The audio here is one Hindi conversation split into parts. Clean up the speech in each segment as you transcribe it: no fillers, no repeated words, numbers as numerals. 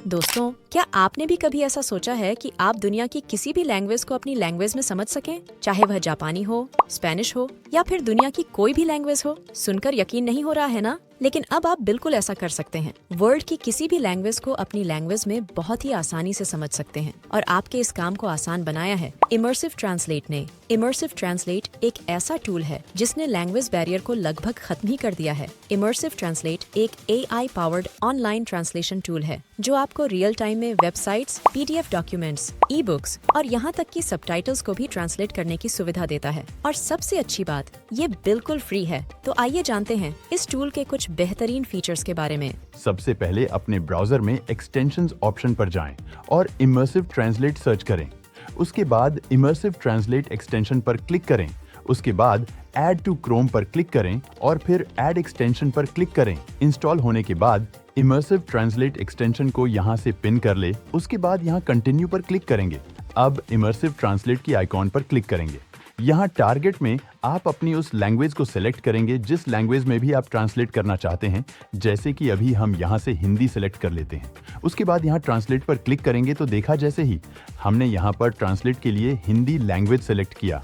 दोस्तों, क्या आपने भी कभी ऐसा सोचा है कि आप दुनिया की किसी भी लैंग्वेज को अपनी लैंग्वेज में समझ सकें, चाहे वह जापानी हो, स्पेनिश हो या फिर दुनिया की कोई भी लैंग्वेज हो? सुनकर यकीन नहीं हो रहा है ना? लेकिन अब आप बिल्कुल ऐसा कर सकते हैं। वर्ल्ड की किसी भी लैंग्वेज को अपनी लैंग्वेज में बहुत ही आसानी से समझ सकते हैं और आपके इस काम को आसान बनाया है इमर्सिव ट्रांसलेट ने। इमर्सिव ट्रांसलेट एक ऐसा टूल है जिसने लैंग्वेज बैरियर को लगभग खत्म ही कर दिया है। इमर्सिव ट्रांसलेट एक AI powered online translation tool है जो आपको रियल टाइम में वेबसाइट्स, PDF डॉक्यूमेंट्स, ई-बुक्स और यहाँ तक कि सबटाइटल्स को भी ट्रांसलेट करने की सुविधा देता है। और सबसे अच्छी बात, ये बिल्कुल फ्री है। तो आइए जानते हैं इस टूल के कुछ बेहतरीन फीचर्स के बारे में। सबसे पहले अपने ब्राउजर में एक्सटेंशंस ऑप्शन पर जाएं और इमर्सिव ट्रांसलेट सर्च करें। उसके बाद इमर्सिव ट्रांसलेट एक्सटेंशन पर क्लिक करें। उसके बाद ऐड टू क्रोम पर क्लिक करें और फिर ऐड एक्सटेंशन पर क्लिक करें। इंस्टॉल होने के बाद इमर्सिव ट्रांसलेट एक्सटेंशन को यहाँ से पिन कर ले। उसके बाद यहाँ कंटिन्यू पर क्लिक करेंगे। अब इमर्सिव ट्रांसलेट की आइकॉन पर क्लिक करेंगे। यहाँ टारगेट में आप अपनी उस लैंग्वेज को सिलेक्ट करेंगे जिस लैंग्वेज में भी आप ट्रांसलेट करना चाहते हैं। जैसे कि अभी हम यहाँ से हिंदी सिलेक्ट कर लेते हैं। उसके बाद यहाँ ट्रांसलेट पर क्लिक करेंगे तो देखा जैसे ही हमने यहाँ पर ट्रांसलेट के लिए हिंदी लैंग्वेज सिलेक्ट किया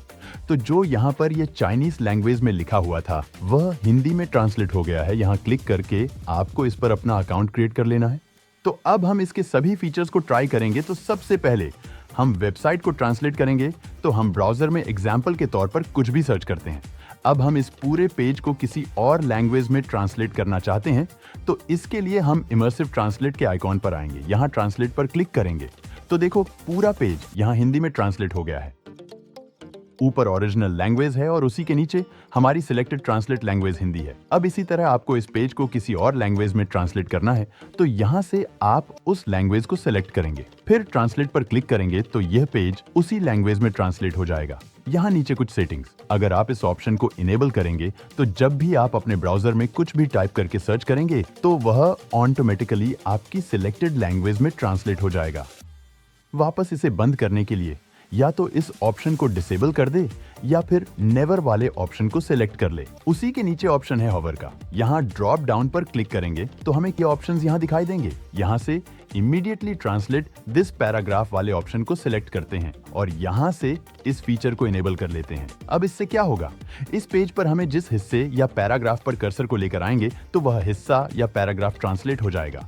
तो जो यहाँ पर ये चाइनीज लैंग्वेज में लिखा हुआ था वह हिंदी में ट्रांसलेट हो गया है। यहाँ क्लिक करके आपको इस पर अपना अकाउंट क्रिएट कर लेना है। तो अब हम इसके सभी फीचर्स को ट्राई करेंगे। तो सबसे पहले हम वेबसाइट को ट्रांसलेट करेंगे। तो हम ब्राउजर में एग्जाम्पल के तौर पर कुछ भी सर्च करते हैं। अब हम इस पूरे पेज को किसी और लैंग्वेज में ट्रांसलेट करना चाहते हैं तो इसके लिए हम इमर्सिव ट्रांसलेट के आइकॉन पर आएंगे। यहाँ ट्रांसलेट पर क्लिक करेंगे तो देखो पूरा पेज यहाँ हिंदी में ट्रांसलेट हो गया है। ऊपर ओरिजिनल लैंग्वेज है और उसी के नीचे हमारी सिलेक्टेड ट्रांसलेट लैंग्वेज हिंदी है। अब इसी तरह आपको इस पेज को किसी और लैंग्वेज में ट्रांसलेट करना है तो यहाँ से आप उस लैंग्वेज को सिलेक्ट करेंगे। फिर ट्रांसलेट पर क्लिक करेंगे तो यह पेज उसी लैंग्वेज में ट्रांसलेट हो जाएगा। यहाँ नीचे कुछ सेटिंग्स, अगर आप इस ऑप्शन को इनेबल करेंगे तो जब भी आप अपने ब्राउजर में कुछ भी टाइप करके सर्च करेंगे तो वह ऑटोमेटिकली आपकी सिलेक्टेड लैंग्वेज में ट्रांसलेट हो जाएगा। वापस इसे बंद करने के लिए या तो इस ऑप्शन को डिसेबल कर दे या फिर नेवर वाले ऑप्शन को सिलेक्ट कर ले। उसी के नीचे ऑप्शन है हॉवर का। यहाँ ड्रॉप डाउन पर क्लिक करेंगे तो हमें क्या ऑप्शंस यहाँ दिखाई देंगे। यहाँ से इमीडिएटली ट्रांसलेट दिस पैराग्राफ वाले ऑप्शन को सिलेक्ट करते हैं और यहाँ से इस फीचर को इनेबल कर लेते हैं। अब इससे क्या होगा, इस पेज पर हमें जिस हिस्से या पैराग्राफ पर कर्सर को लेकर आएंगे तो वह हिस्सा या पैराग्राफ ट्रांसलेट हो जाएगा।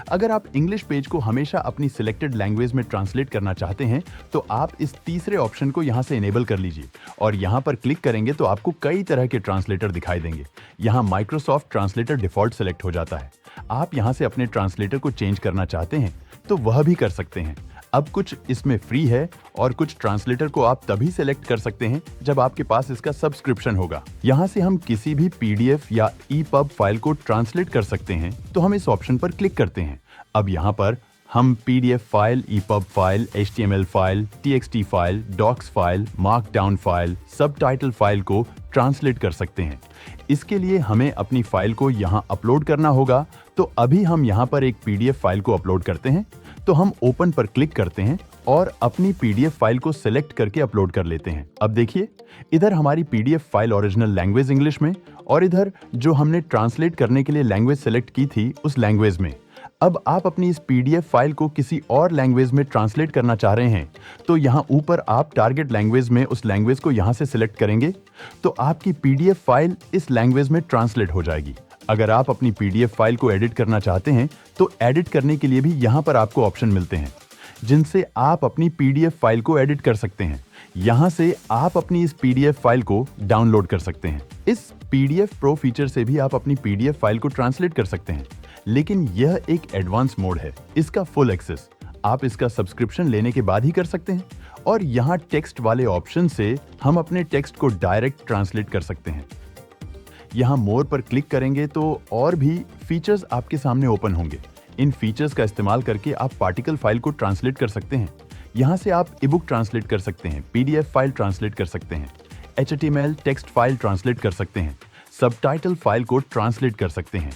अगर आप इंग्लिश पेज को हमेशा अपनी सिलेक्टेड लैंग्वेज में ट्रांसलेट करना चाहते हैं तो आप इस तीसरे ऑप्शन को यहाँ से इनेबल कर लीजिए और यहाँ पर क्लिक करेंगे तो आपको कई तरह के ट्रांसलेटर दिखाई देंगे। यहाँ माइक्रोसॉफ्ट ट्रांसलेटर डिफॉल्ट सेलेक्ट हो जाता है। आप यहाँ से अपने ट्रांसलेटर को चेंज करना चाहते हैं तो वह भी कर सकते हैं। अब कुछ इसमें फ्री है और कुछ ट्रांसलेटर को आप तभी सेलेक्ट कर सकते हैं जब आपके पास इसका सब्सक्रिप्शन होगा। यहाँ से हम किसी भी PDF या EPUB फाइल को ट्रांसलेट कर सकते हैं तो हम इस ऑप्शन पर क्लिक करते हैं। अब यहाँ पर हम PDF file, EPUB file, HTML file, TXT file, docx file, markdown file, subtitle file को ट्रांसलेट कर सकते हैं। इसके लिए हमें अपनी फाइल को यहाँ अपलोड करना होगा। तो अभी हम यहाँ पर एक PDF फाइल को अपलोड करते हैं। तो हम ओपन पर क्लिक करते हैं और अपनी PDF फाइल को सिलेक्ट करके अपलोड कर लेते हैं। अब देखिए इधर हमारी PDF file original language English में और इधर जो हमने ट्रांसलेट करने के लिए लैंग्वेज सेलेक्ट की थी उस लैंग्वेज में। अब आप अपनी इस PDF फाइल को किसी और लैंग्वेज में ट्रांसलेट करना चाह रहे हैं तो यहाँ ऊपर आप टारगेट लैंग्वेज में उस लैंग्वेज को यहाँ से सिलेक्ट करेंगे तो आपकी PDF फाइल इस लैंग्वेज में ट्रांसलेट हो जाएगी। अगर आप अपनी PDF फाइल को एडिट करना चाहते हैं तो एडिट करने के लिए भी यहाँ पर आपको ऑप्शन मिलते हैं जिनसे आप अपनी PDF फाइल को एडिट कर सकते हैं। यहाँ से आप अपनी इस PDF फाइल को डाउनलोड कर सकते हैं। इस PDF प्रो फीचर से भी आप अपनी PDF फाइल को ट्रांसलेट कर सकते हैं, लेकिन यह एक एडवांस मोड है। इसका फुल एक्सेस आप इसका सब्सक्रिप्शन लेने के बाद ही कर सकते हैं और यहाँ टेक्स्ट वाले ऑप्शन से हम अपने टेक्स्ट को डायरेक्ट ट्रांसलेट कर सकते हैं। यहाँ मोर पर क्लिक करेंगे तो और भी फीचर्स आपके सामने ओपन होंगे। इन फीचर्स का इस्तेमाल करके आप पार्टिकल फाइल को ट्रांसलेट कर सकते हैं। यहाँ से आप ई-बुक ट्रांसलेट कर सकते हैं, PDF फाइल ट्रांसलेट कर सकते हैं, HTML टेक्स्ट फाइल ट्रांसलेट कर सकते हैं, सबटाइटल फाइल को ट्रांसलेट कर सकते हैं।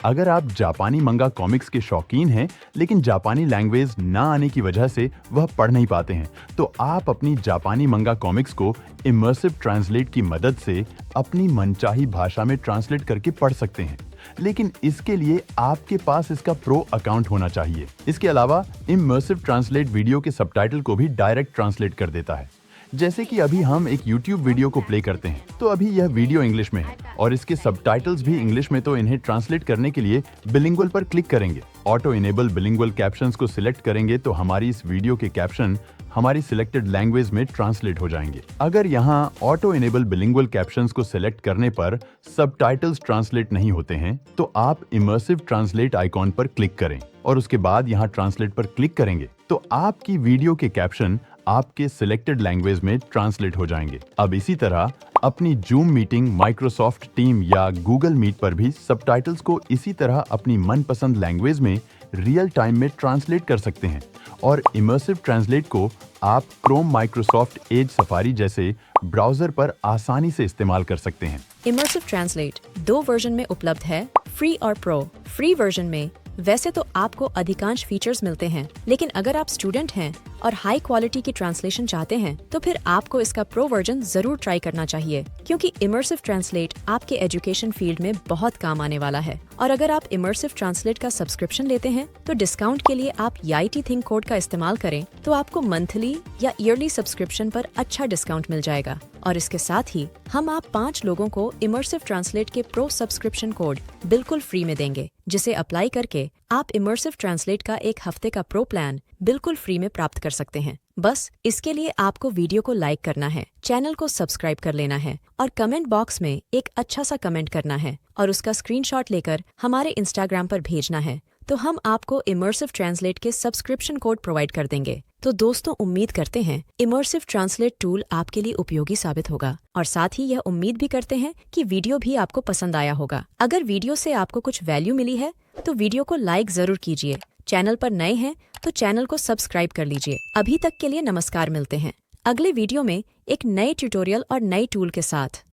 अगर आप जापानी मंगा कॉमिक्स के शौकीन हैं लेकिन जापानी लैंग्वेज ना आने की वजह से वह पढ़ नहीं पाते हैं तो आप अपनी जापानी मंगा कॉमिक्स को इमर्सिव ट्रांसलेट की मदद से अपनी मनचाही भाषा में ट्रांसलेट करके पढ़ सकते हैं। लेकिन इसके लिए आपके पास इसका प्रो अकाउंट होना चाहिए। इसके अलावा इमर्सिव ट्रांसलेट वीडियो के सबटाइटल को भी डायरेक्ट ट्रांसलेट कर देता है। जैसे कि अभी हम एक YouTube वीडियो को प्ले करते हैं तो अभी यह वीडियो इंग्लिश में है और इसके सबटाइटल्स भी इंग्लिश में, तो इन्हें ट्रांसलेट करने के लिए बिलिंगुअल पर क्लिक करेंगे। ऑटो इनेबल बिलिंगुअल कैप्शंस को सिलेक्ट करेंगे तो हमारी इस वीडियो के कैप्शन हमारी सिलेक्टेड लैंग्वेज में ट्रांसलेट हो जाएंगे। अगर यहाँ ऑटो इनेबल बिलिंगुअल कैप्शंस को सिलेक्ट करने पर सबटाइटल्स ट्रांसलेट नहीं होते हैं तो आप इमर्सिव ट्रांसलेट आइकॉन पर क्लिक करें और उसके बाद यहाँ ट्रांसलेट पर क्लिक करेंगे तो आपकी वीडियो के कैप्शन आपके सिलेक्टेड लैंग्वेज में ट्रांसलेट हो जाएंगे। अब इसी तरह अपनी जूम मीटिंग, माइक्रोसॉफ्ट टीम या गूगल मीट पर भी सबटाइटल्स को इसी तरह अपनी मनपसंद लैंग्वेज में रियल टाइम में ट्रांसलेट कर सकते हैं। और इमर्सिव ट्रांसलेट को आप क्रोम, माइक्रोसॉफ्ट एज, सफारी जैसे ब्राउजर पर आसानी से इस्तेमाल कर सकते हैं। इमर्सिव ट्रांसलेट 2 वर्जन में उपलब्ध है, फ्री और प्रो। फ्री वर्जन में वैसे तो आपको अधिकांश फीचर्स मिलते हैं, लेकिन अगर आप स्टूडेंट हैं और हाई क्वालिटी की ट्रांसलेशन चाहते हैं तो फिर आपको इसका प्रो वर्जन जरूर ट्राई करना चाहिए, क्योंकि इमर्सिव ट्रांसलेट आपके एजुकेशन फील्ड में बहुत काम आने वाला है। और अगर आप इमर्सिव ट्रांसलेट का सब्सक्रिप्शन लेते हैं तो डिस्काउंट के लिए आप YIT थिंक कोड का इस्तेमाल करें तो आपको मंथली या ईयरली सब्सक्रिप्शन पर अच्छा डिस्काउंट मिल जाएगा। और इसके साथ ही हम आप 5 लोगों को इमर्सिव ट्रांसलेट के प्रो सब्सक्रिप्शन कोड बिल्कुल फ्री में देंगे, जिसे अप्लाई करके आप इमर्सिव ट्रांसलेट का 1 हफ्ते का प्रो प्लान बिल्कुल फ्री में प्राप्त कर सकते हैं। बस इसके लिए आपको वीडियो को लाइक करना है, चैनल को सब्सक्राइब कर लेना है और कमेंट बॉक्स में एक अच्छा सा कमेंट करना है और उसका स्क्रीनशॉट लेकर हमारे इंस्टाग्राम पर भेजना है, तो हम आपको इमर्सिव ट्रांसलेट के सब्सक्रिप्शन कोड प्रोवाइड कर देंगे। तो दोस्तों, उम्मीद करते हैं इमर्सिव ट्रांसलेट टूल आपके लिए उपयोगी साबित होगा और साथ ही यह उम्मीद भी करते हैं कि वीडियो भी आपको पसंद आया होगा। अगर वीडियो से आपको कुछ वैल्यू मिली है तो वीडियो को लाइक जरूर कीजिए। चैनल पर नए हैं तो चैनल को सब्सक्राइब कर लीजिए। अभी तक के लिए नमस्कार, मिलते हैं अगले वीडियो में एक नए ट्यूटोरियल और नए टूल के साथ।